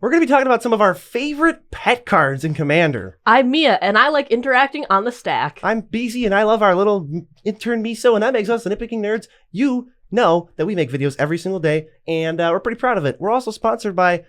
we're going to be talking about some of our favorite pet cards in Commander. I'm Mia, and I like interacting on the stack. I'm BZ, and I love our little intern Miso, and that makes us the Nitpicking Nerds. You know that we make videos every single day, and we're pretty proud of it. We're also sponsored by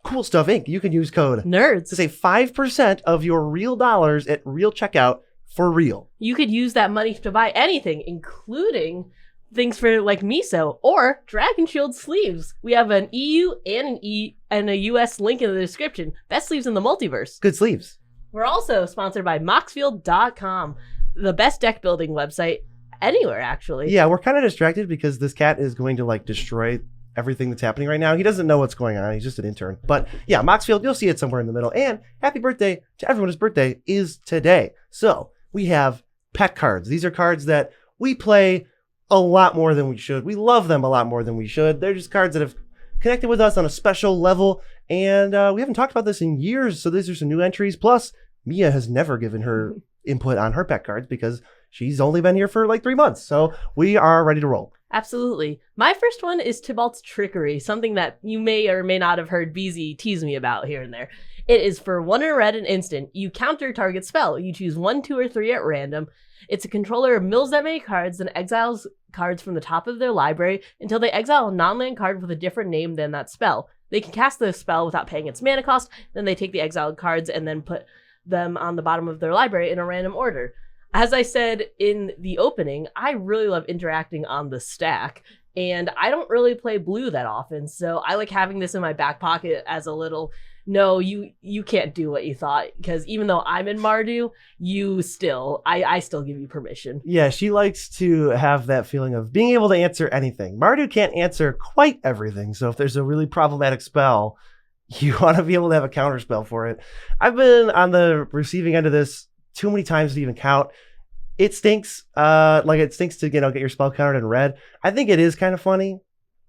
Cool Stuff Inc. You can use code Nerds to save 5% of your real dollars at real checkout for real. You could use that money to buy anything, including things for like Miso or Dragon Shield sleeves. We have an EU and a US link in the description. Best sleeves in the multiverse. Good sleeves. We're also sponsored by Moxfield.com, the best deck building website anywhere, actually. Yeah, we're kind of distracted because this cat is going to like destroy everything that's happening right now. He doesn't know what's going on. He's just an intern. But yeah, Moxfield, you'll see it somewhere in the middle. And happy birthday to everyone whose birthday is today. So we have pet cards. These are cards that we play a lot more than we should. We love them a lot more than we should. They're just cards that have connected with us on a special level. And we haven't talked about this in years. So these are some new entries. Plus, Mia has never given her input on her pet cards because she's only been here for like 3 months. So we are ready to roll. Absolutely. My first one is Tybalt's Trickery, something that you may or may not have heard BZ tease me about here and there. It is for 1 in a red and instant. You counter target spell. You choose 1, 2, or 3 at random. It's a controller mills that many cards and exiles cards from the top of their library until they exile a non-land card with a different name than that spell. They can cast the spell without paying its mana cost, then they take the exiled cards and then put them on the bottom of their library in a random order. As I said in the opening, I really love interacting on the stack, and I don't really play blue that often, so I like having this in my back pocket as a little, no, you can't do what you thought, because even though I'm in Mardu, I still give you permission. Yeah, she likes to have that feeling of being able to answer anything. Mardu can't answer quite everything, so if there's a really problematic spell, you want to be able to have a counter spell for it. I've been on the receiving end of this too many times to even count. It stinks. It stinks to, get your spell countered in red. I think it is kind of funny.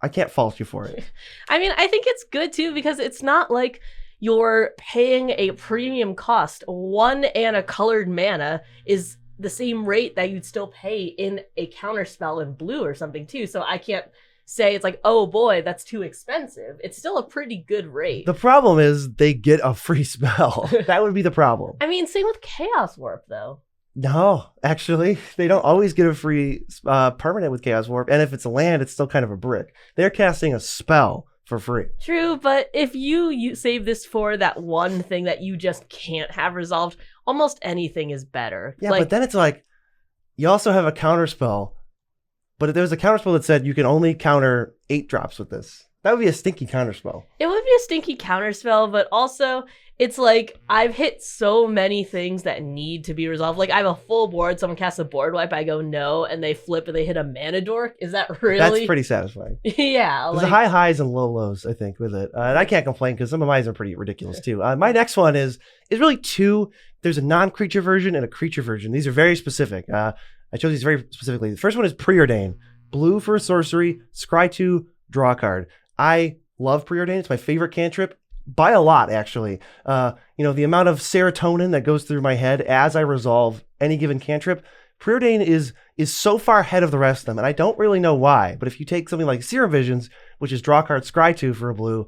I can't fault you for it. I mean, I think it's good too because it's not like you're paying a premium cost. 1 and a colored mana is the same rate that you'd still pay in a counter spell in blue or something too. So I can't say it's like, oh boy, that's too expensive. It's still a pretty good rate. The problem is they get a free spell. That would be the problem. I mean, same with Chaos Warp though. No, actually, they don't always get a free permanent with Chaos Warp. And if it's a land, it's still kind of a brick. They're casting a spell for free. True, but if you save this for that one thing that you just can't have resolved, almost anything is better. Yeah, but then it's like, you also have a counter spell. But if there was a counter spell that said you can only counter 8 drops with this, that would be a stinky counter spell. It would be a stinky counter spell, but also it's like I've hit so many things that need to be resolved. Like I have a full board, someone casts a board wipe, I go no, and they flip and they hit a mana dork. Is that really? That's pretty satisfying. Yeah. There's high highs and low lows, I think, with it. And I can't complain because some of mine are pretty ridiculous too. My next one is really 2. There's a non-creature version and a creature version. These are very specific. I chose these very specifically. The first one is Preordain. Blue for a sorcery, scry 2, draw a card. I love Preordain. It's my favorite cantrip by a lot, actually. The amount of serotonin that goes through my head as I resolve any given cantrip. Preordain is so far ahead of the rest of them, and I don't really know why. But if you take something like Serum Visions, which is draw card, scry 2 for a blue,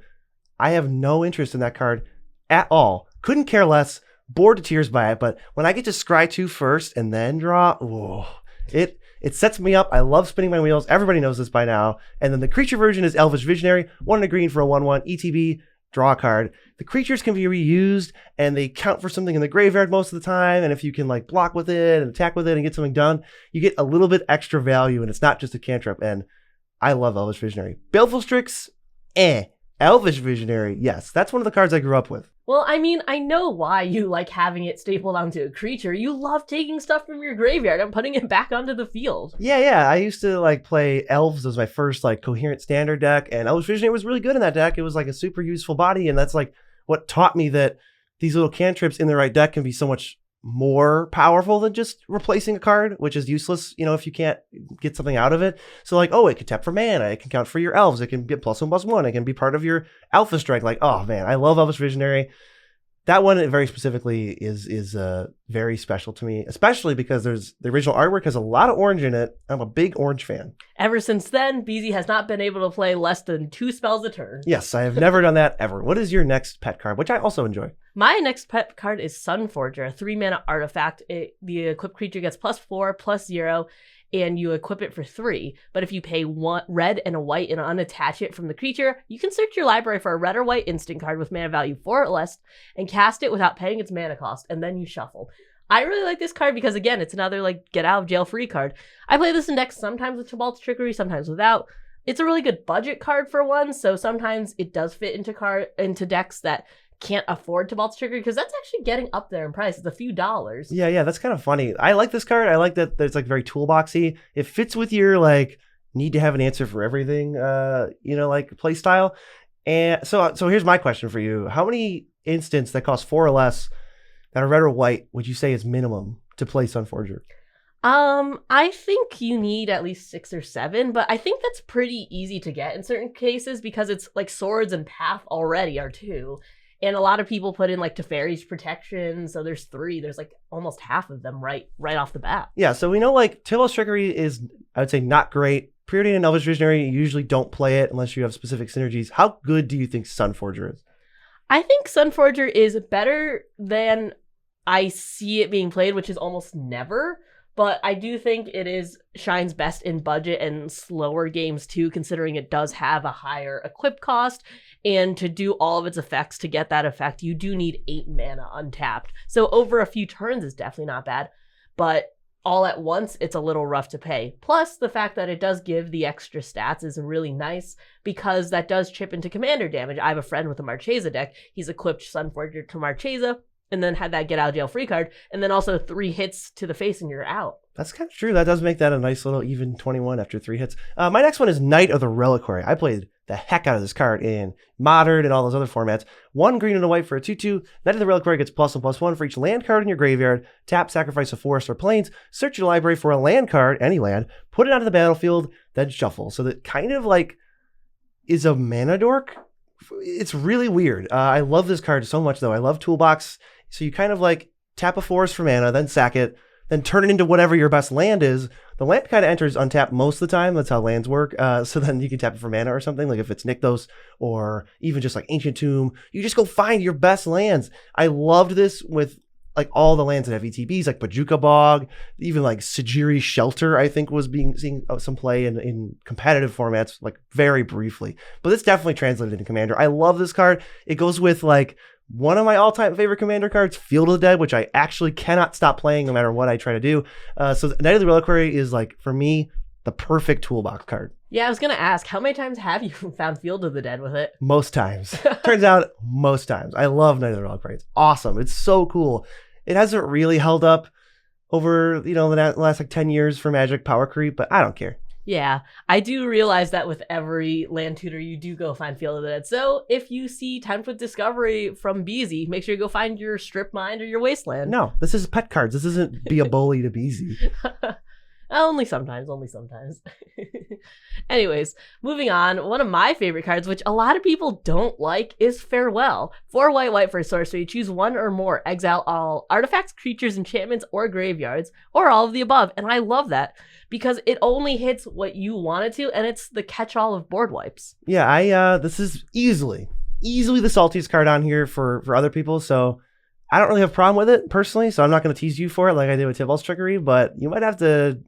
I have no interest in that card at all. Couldn't care less. Bored to tears by it, but when I get to scry 2 first and then draw, it sets me up. I love spinning my wheels. Everybody knows this by now. And then the creature version is Elvish Visionary, 1 and a green for a 1/1 ETB, draw a card. The creatures can be reused and they count for something in the graveyard most of the time. And if you can like block with it and attack with it and get something done, you get a little bit extra value and it's not just a cantrip. And I love Elvish Visionary. Baleful Strix, Elvish Visionary, yes. That's one of the cards I grew up with. Well, I mean, I know why you like having it stapled onto a creature. You love taking stuff from your graveyard and putting it back onto the field. Yeah. I used to like play Elves as my first like coherent standard deck, and Elvish Visionary was really good in that deck. It was like a super useful body, and that's like what taught me that these little cantrips in the right deck can be so much more powerful than just replacing a card, which is useless, if you can't get something out of it. So like, it can tap for mana, it can count for your elves, it can get +1/+1, it can be part of your alpha strike. Like, oh man, I love Elvish Visionary. That one very specifically is very special to me, especially because there's the original artwork has a lot of orange in it. I'm a big orange fan. Ever since then, BZ has not been able to play less than 2 spells a turn. Yes, I have never done that ever. What is your next pet card, which I also enjoy? My next pet card is Sunforger, a 3-mana artifact. The equipped creature gets +4/+0, and you equip it for 3. But if you pay 1 red and a white and unattach it from the creature, you can search your library for a red or white instant card with mana value 4 or less and cast it without paying its mana cost, and then you shuffle. I really like this card because, again, it's another get out of jail free card. I play this in decks sometimes with Tybalt's Trickery, sometimes without. It's a really good budget card for one, so sometimes it does fit into decks that can't afford Tybalt's Trickery, because that's actually getting up there in price. It's a few dollars. Yeah, that's kind of funny. I like this card. I like that it's very toolboxy. It fits with your need to have an answer for everything, play style. And so here's my question for you: how many instants that cost 4 or less that are red or white would you say is minimum to play Sunforger? I think you need at least 6 or 7, but I think that's pretty easy to get in certain cases because it's Swords and Path already are 2. And a lot of people put in Teferi's Protection, so there's 3. There's almost half of them right off the bat. Yeah, so we know Tybalt's Trickery is, I would say, not great. Preordained and Elvish Visionary, you usually don't play it unless you have specific synergies. How good do you think Sunforger is? I think Sunforger is better than I see it being played, which is almost never. But I do think it shines best in budget and slower games too, considering it does have a higher equip cost. And to do all of its effects, to get that effect, you do need 8 mana untapped. So over a few turns is definitely not bad. But all at once, it's a little rough to pay. Plus, the fact that it does give the extra stats is really nice because that does chip into commander damage. I have a friend with a Marchesa deck. He's equipped Sunforger to Marchesa and then had that get out of jail free card, and then also 3 hits to the face and you're out. That's kind of true. That does make that a nice little even 21 after 3 hits. My next one is Knight of the Reliquary. I played the heck out of this card in Modern and all those other formats. 1 green and a white for a 2/2. Knight of the Reliquary gets +1/+1 for each land card in your graveyard. Tap, sacrifice a forest or plains. Search your library for a land card, any land. Put it onto the battlefield, then shuffle. So that kind of is a mana dork. It's really weird. I love this card so much though. I love Toolbox. So you kind of tap a forest for mana, then sack it, then turn it into whatever your best land is. The land kind of enters untapped most of the time. That's how lands work. So then you can tap it for mana or something. If it's Nykthos or even just Ancient Tomb, you just go find your best lands. I loved this with all the lands that have ETBs, like Bajuka Bog, even Sajiri Shelter, I think was seeing some play in competitive formats, very briefly. But it's definitely translated into Commander. I love this card. It goes with one of my all-time favorite Commander cards, Field of the Dead, which I actually cannot stop playing no matter what I try to do. So Knight of the Reliquary is, for me, the perfect toolbox card. Yeah, I was going to ask, how many times have you found Field of the Dead with it? Most times. Turns out, most times. I love Knight of the Reliquary. It's awesome. It's so cool. It hasn't really held up over, the last 10 years for Magic power creep, but I don't care. Yeah, I do realize that with every land tutor, you do go find Field of the Dead. So if you see Time for Discovery from Beezy, make sure you go find your Strip Mine or your Wasteland. No, this is pet cards. This isn't be a bully to Beezy. Only sometimes. Anyways, moving on. One of my favorite cards, which a lot of people don't like, is Farewell. 4 white for a sorcery. Choose 1 or more. Exile all artifacts, creatures, enchantments, or graveyards, or all of the above. And I love that because it only hits what you want it to, and it's the catch-all of board wipes. Yeah, this is easily the saltiest card on here for other people, so I don't really have a problem with it personally, so I'm not going to tease you for it like I did with Tybalt's Trickery, but you might have to.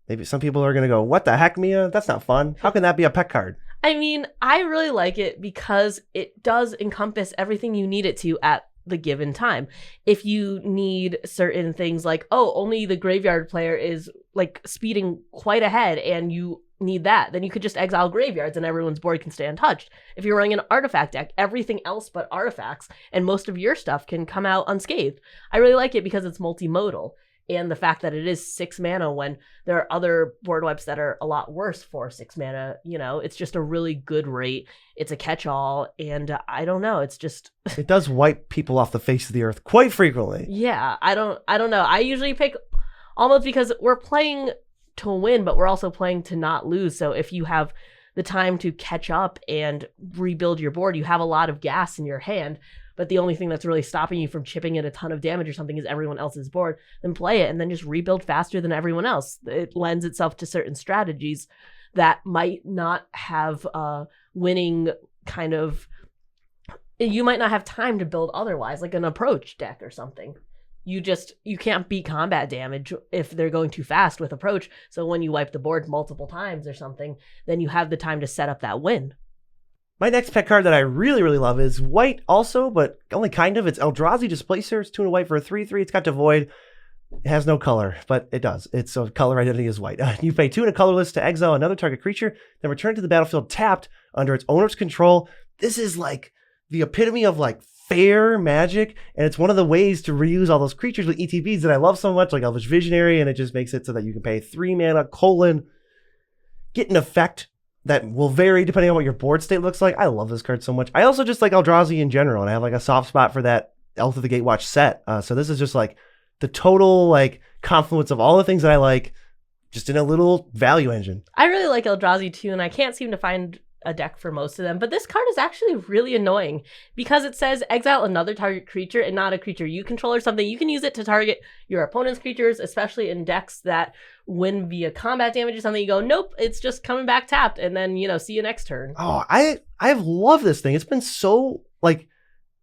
Maybe some people are going to go, what the heck, Mia? That's not fun. How can that be a pet card? I mean, I really like it because it does encompass everything you need it to at the given time. If you need certain things only the graveyard player is speeding quite ahead and you need that, then you could just exile graveyards and everyone's board can stay untouched. If you're running an artifact deck, everything else but artifacts and most of your stuff can come out unscathed. I really like it because it's multimodal. And the fact that it is 6 mana when there are other board wipes that are a lot worse for 6 mana, it's just a really good rate. It's a catch-all, and I don't know. It's just it does wipe people off the face of the earth quite frequently. Yeah, I don't know. I usually pick almost because we're playing to win, but we're also playing to not lose. So if you have the time to catch up and rebuild your board. You have a lot of gas in your hand, but the only thing that's really stopping you from chipping in a ton of damage or something is everyone else's board. Then play it and then just rebuild faster than everyone else. It lends itself to certain strategies that might not have winning kind of, you might not have time to build otherwise, like an approach deck or something. You can't beat combat damage if they're going too fast with approach. So when you wipe the board multiple times or something, then you have the time to set up that win. My next pet card that I really, really love is white also, but only kind of. It's Eldrazi Displacer. It's 2 and a white for a 3/3. It's got Devoid. It has no color, but it does. Its color identity is white. You pay 2 and a colorless to exile another target creature, then return to the battlefield tapped under its owner's control. This is like the epitome of like fair Magic, and it's one of the ways to reuse all those creatures with ETBs that I love so much, like Elvish Visionary, and it just makes it so that you can pay 3 mana, get an effect that will vary depending on what your board state looks like. I love this card so much. I also just like Eldrazi in general, and I have like a soft spot for that Elf of the Gatewatch set. So this is just like the total like confluence of all the things that I like, just in a little value engine. I really like Eldrazi too, and I can't seem to find a deck for most of them, but this card is actually really annoying because it says exile another target creature and not a creature you control or something. You can use it to target your opponent's creatures, especially in decks that win via combat damage or something. You go, nope, it's just coming back tapped, and then, see you next turn. Oh, I've loved this thing. It's been so like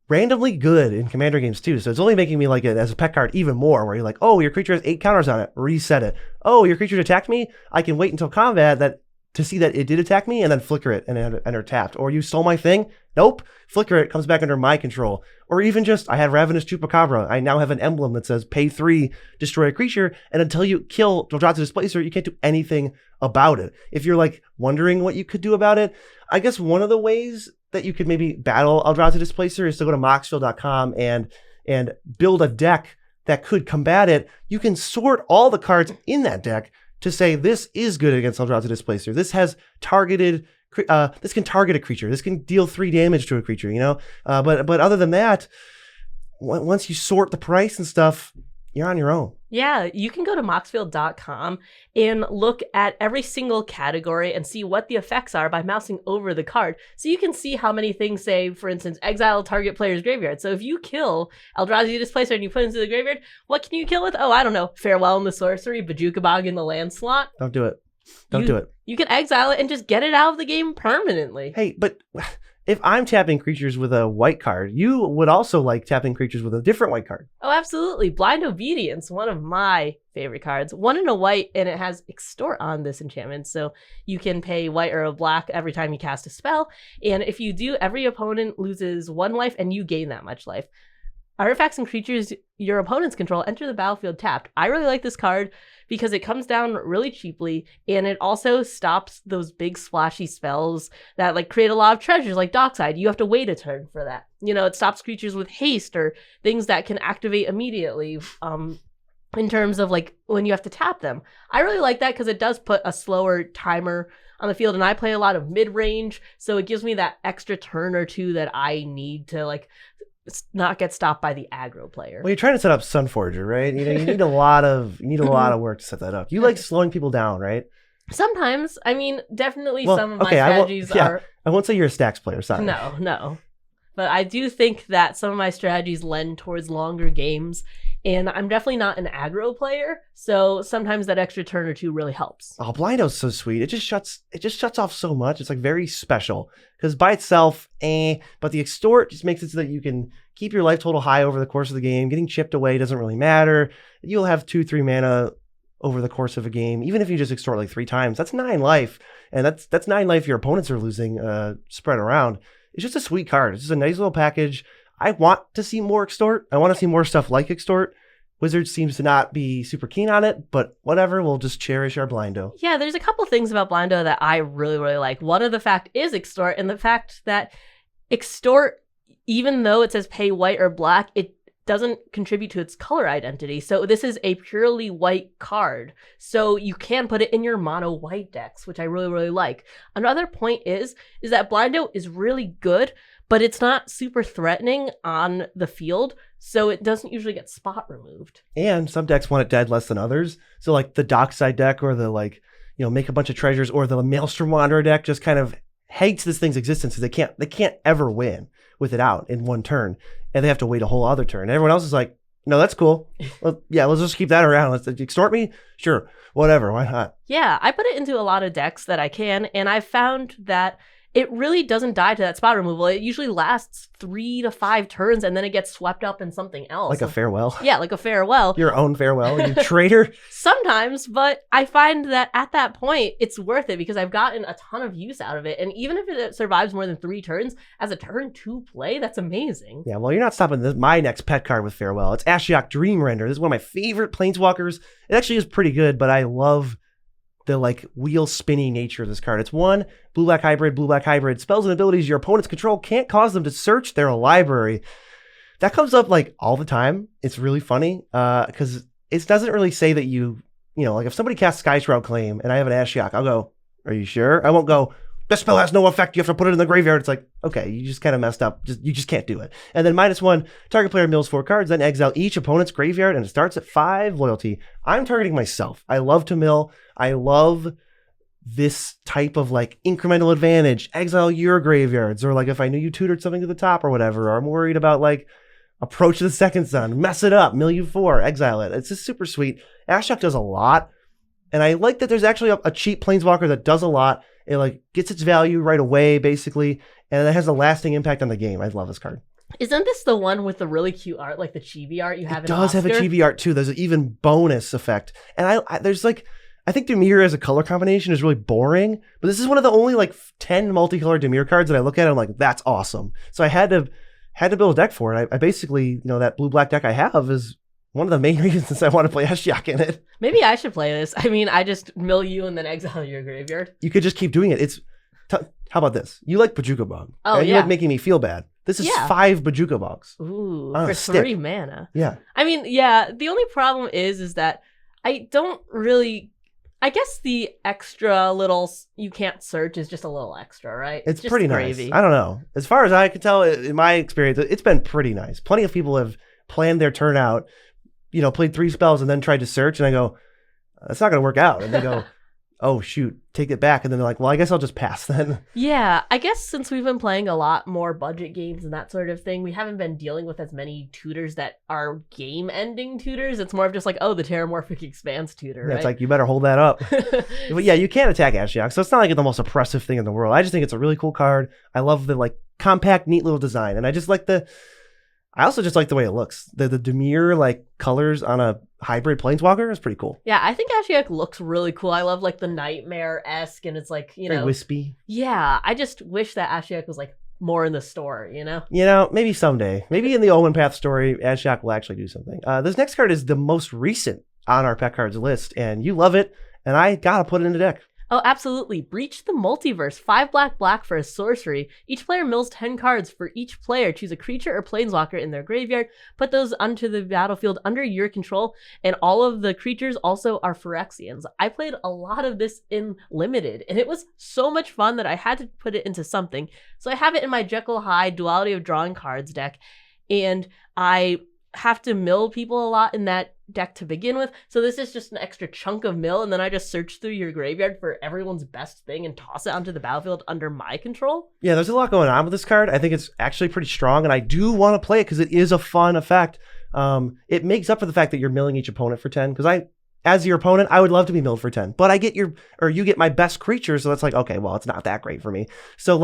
randomly good in Commander games too, so it's only making me like it as a pet card even more, where you're like, oh, your creature has 8 counters on it, reset it. Oh, your creature attacked me, I can wait until combat to see that it did attack me and then flicker it and enter tapped. Or you stole my thing? Nope. Flicker it, comes back under my control. Or even just, I had Ravenous Chupacabra. I now have an emblem that says pay 3, destroy a creature, and until you kill Eldrazi Displacer, you can't do anything about it. If you're like wondering what you could do about it, I guess one of the ways that you could maybe battle Eldrazi Displacer is to go to moxfield.com and build a deck that could combat it. You can sort all the cards in that deck to say this is good against Eldrazi Displacer. This has targeted. This can target a creature. This can deal 3 damage to a creature. But other than that, once you sort the price and stuff, you're on your own. Yeah, you can go to moxfield.com and look at every single category and see what the effects are by mousing over the card. So you can see how many things say, for instance, exile target player's graveyard. So if you kill Eldrazi Displacer and you put it into the graveyard, what can you kill with? Oh, I don't know. Farewell in the sorcery, Bajukabog in the land slot. Don't do it. Don't do it. You can exile it and just get it out of the game permanently. Hey, but if I'm tapping creatures with a white card, you would also like tapping creatures with a different white card. Oh, absolutely. Blind Obedience, one of my favorite cards. 1 and a white, and it has Extort on this enchantment. So you can pay white or a black every time you cast a spell. And if you do, every opponent loses 1 life and you gain that much life. Artifacts and creatures your opponents control enter the battlefield tapped. I really like this card because it comes down really cheaply, and it also stops those big splashy spells that like create a lot of treasures like Dockside. You have to wait a turn for that. It stops creatures with haste or things that can activate immediately in terms of like when you have to tap them. I really like that because it does put a slower timer on the field, and I play a lot of mid-range, so it gives me that extra turn or 2 that I need to like not get stopped by the aggro player. Well, you're trying to set up Sunforger, right? You need a lot of work to set that up. You like slowing people down, right? Sometimes. I mean, definitely some of my strategies are... I won't say you're a stacks player, sorry. No. But I do think that some of my strategies lend towards longer games, and I'm definitely not an aggro player, so sometimes that extra turn or 2 really helps. Oh, Blindo's so sweet. It just shuts off so much. It's like very special because by itself, but the Extort just makes it so that you can keep your life total high over the course of the game. Getting chipped away doesn't really matter. You'll have 2-3 mana over the course of a game. Even if you just Extort like 3 times, that's 9 life, and that's 9 life your opponents are losing spread around. It's just a sweet card. It's just a nice little package. I want to see more Extort. I want to see more stuff like Extort. Wizards seems to not be super keen on it, but whatever, we'll just cherish our Blindo. Yeah, there's a couple things about Blindo that I really, really like. One of the fact is Extort, and the fact that Extort, even though it says pay white or black, it doesn't contribute to its color identity. So this is a purely white card. So you can put it in your mono white decks, which I really, really like. Another point is that Blindo is really good, but it's not super threatening on the field, so it doesn't usually get spot removed. And some decks want it dead less than others. So like the Dockside deck or the make a bunch of treasures, or the Maelstrom Wanderer deck just kind of hates this thing's existence because they can't ever win with it out in one turn, and they have to wait a whole other turn. And everyone else is like, no, that's cool. Well, yeah, let's just keep that around. Let's extort me, sure, whatever, why not? Yeah, I put it into a lot of decks that I can, and I've found that it really doesn't die to that spot removal. It usually lasts 3 to 5 turns, and then it gets swept up in something else. Like a farewell? Yeah, like a farewell. Your own farewell, you traitor? Sometimes, but I find that at that point, it's worth it because I've gotten a ton of use out of it. And even if it survives more than 3 turns, as a turn 2 play, that's amazing. Yeah, well, you're not stopping my next pet card with farewell. It's Ashiok Dream Render. This is one of my favorite Planeswalkers. It actually is pretty good, but I love the wheel spinning nature of this card. It's 1 blue-black hybrid. Spells and abilities your opponents control can't cause them to search their library. That comes up all the time. It's really funny because it doesn't really say that if somebody casts Sky Shroud Claim and I have an Ashiok, I'll go, are you sure? I won't go, this spell has no effect, you have to put it in the graveyard. It's like, okay, you just kind of messed up. You just can't do it. And then -1, target player mills 4 cards, then exile each opponent's graveyard, and it starts at 5 loyalty. I'm targeting myself. I love to mill. I love this type of incremental advantage. Exile your graveyards, or if I knew you tutored something to the top or whatever, or I'm worried about Approach to the Second Sun, mess it up, mill you 4, exile it. It's just super sweet. Ashiok does a lot, and I like that there's actually a cheap Planeswalker that does a lot. It gets its value right away, basically, and it has a lasting impact on the game. I love this card. Isn't this the one with the really cute art, like the chibi art you have in Oscar? It does have a chibi art too. There's an even bonus effect. And I think Dimir as a color combination is really boring, but this is one of the only 10 multicolored Dimir cards that I look at and I'm like, that's awesome. So I had to build a deck for it. I basically, that blue-black deck I have is one of the main reasons I want to play Ashiok in it. Maybe I should play this. I mean, I just mill you and then exile your graveyard. You could just keep doing it. How about this? You like Bojuka Bog. Oh, and yeah. You like making me feel bad. This is 5 Bojuka Bogs. Ooh, for 3 mana. Yeah. I mean, yeah, the only problem is that I don't really... I guess the extra little you can't search is just a little extra, right? It's just pretty gravy. Nice. I don't know. As far as I can tell, in my experience, it's been pretty nice. Plenty of people have planned their turn out, played 3 spells and then tried to search, and I go, that's not going to work out. And they go, oh, shoot, take it back. And then they're like, well, I guess I'll just pass then. Yeah, I guess since we've been playing a lot more budget games and that sort of thing, we haven't been dealing with as many tutors that are game-ending tutors. It's more of just the Terramorphic Expanse tutor, right? It's like, you better hold that up. But yeah, you can't attack Ashiok, so it's not the most oppressive thing in the world. I just think it's a really cool card. I love the compact, neat little design. And I also just like the way it looks. The Dimir colors on a hybrid Planeswalker is pretty cool. Yeah, I think Ashiok looks really cool. I love the Nightmare-esque, and it's very wispy. Yeah, I just wish that Ashiok was more in the store, Maybe someday. Maybe in the Owen Path story, Ashiok will actually do something. This next card is the most recent on our pet cards list, and you love it, and I gotta put it in the deck. Oh, absolutely. Breach the Multiverse. 5 black for a sorcery. Each player mills 10 cards. For each player, choose a creature or planeswalker in their graveyard. Put those onto the battlefield under your control. And all of the creatures also are Phyrexians. I played a lot of this in Limited, and it was so much fun that I had to put it into something. So I have it in my Jekyll Hyde Duality of Drawing Cards deck. And I have to mill people a lot in that deck to begin with, so this is just an extra chunk of mill, and then I just search through your graveyard for everyone's best thing and toss it onto the battlefield under my control. Yeah, there's a lot going on with this card. I think it's actually pretty strong, and I do want to play it because it is a fun effect. It makes up for the fact that you're milling each opponent for 10, because as your opponent, I would love to be milled for 10, but you get my best creature, so that's okay, well, it's not that great for me. So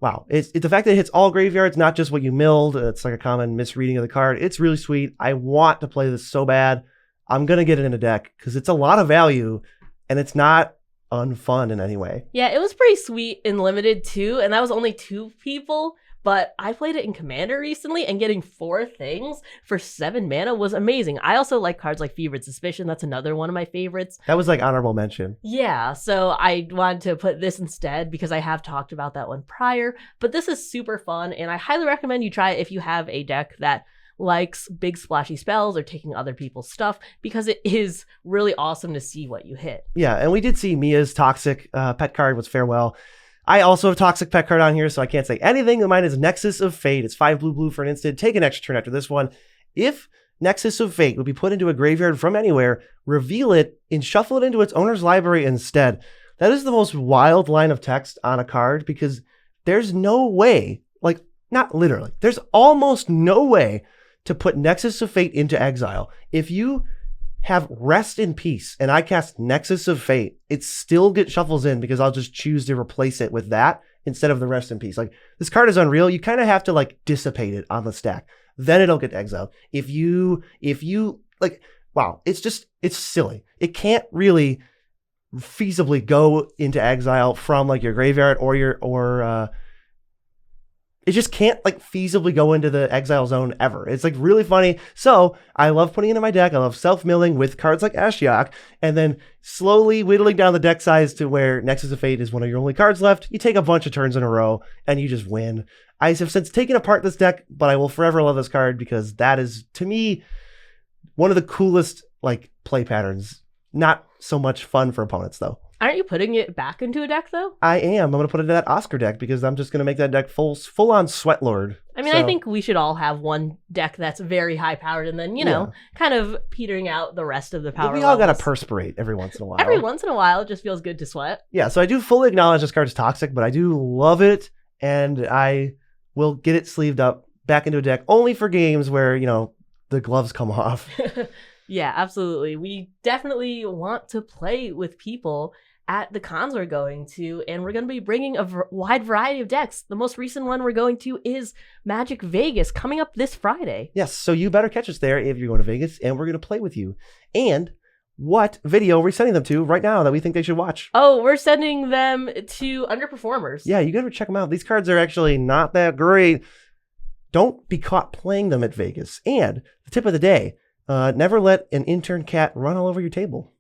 wow, it's the fact that it hits all graveyards, not just what you milled. It's a common misreading of the card. It's really sweet. I want to play this so bad. I'm going to get it in a deck because it's a lot of value and it's not unfun in any way. Yeah, it was pretty sweet in Limited too, and that was only 2 people. But I played it in Commander recently, and getting 4 things for 7 mana was amazing. I also like cards like Fevered Suspicion. That's another one of my favorites. That was honorable mention. Yeah, so I wanted to put this instead because I have talked about that one prior. But this is super fun, and I highly recommend you try it if you have a deck that likes big splashy spells or taking other people's stuff, because it is really awesome to see what you hit. Yeah, and we did see Mia's Toxic pet card was Farewell. I also have Toxic pet card on here, so I can't say anything. Mine is Nexus of Fate. It's 5 blue for an instant. Take an extra turn after this one. If Nexus of Fate would be put into a graveyard from anywhere, reveal it, and shuffle it into its owner's library instead. That is the most wild line of text on a card because there's no way, like, not literally, there's almost no way to put Nexus of Fate into exile. If you have Rest in Peace and I cast Nexus of Fate, it still gets shuffles in because I'll just choose to replace it with that instead of the Rest in Peace. Like, this card is unreal. You kind of have to like dissipate it on the stack. Then it'll get exiled. If you like, wow, it's silly. It can't really feasibly go into exile from like your graveyard it just can't like feasibly go into the exile zone ever. It's like really funny. So I love putting it in my deck. I love self-milling with cards like Ashiok and then slowly whittling down the deck size to where Nexus of Fate is one of your only cards left. You take a bunch of turns in a row and you just win. I have since taken apart this deck, but I will forever love this card because that is, to me, one of the coolest like play patterns. Not so much fun for opponents though. Aren't you putting it back into a deck though? I am. I'm going to put it in that Oscar deck because I'm just going to make that deck full on Sweatlord. I mean, I think we should all have one deck that's very high powered and then, kind of petering out the rest of the power. We all got to perspirate every once in a while. Every once in a while, it just feels good to sweat. Yeah, so I do fully acknowledge this card is toxic, but I do love it and I will get it sleeved up back into a deck only for games where, the gloves come off. Yeah, absolutely. We definitely want to play with people at the cons we're going to, and we're going to be bringing a wide variety of decks. The most recent one we're going to is Magic Vegas, coming up this Friday. Yes, so you better catch us there if you're going to Vegas, and we're going to play with you. And what video are we sending them to right now that we think they should watch? Oh, we're sending them to Underperformers. Yeah, you got to check them out. These cards are actually not that great. Don't be caught playing them at Vegas. And the tip of the day, never let an intern cat run all over your table.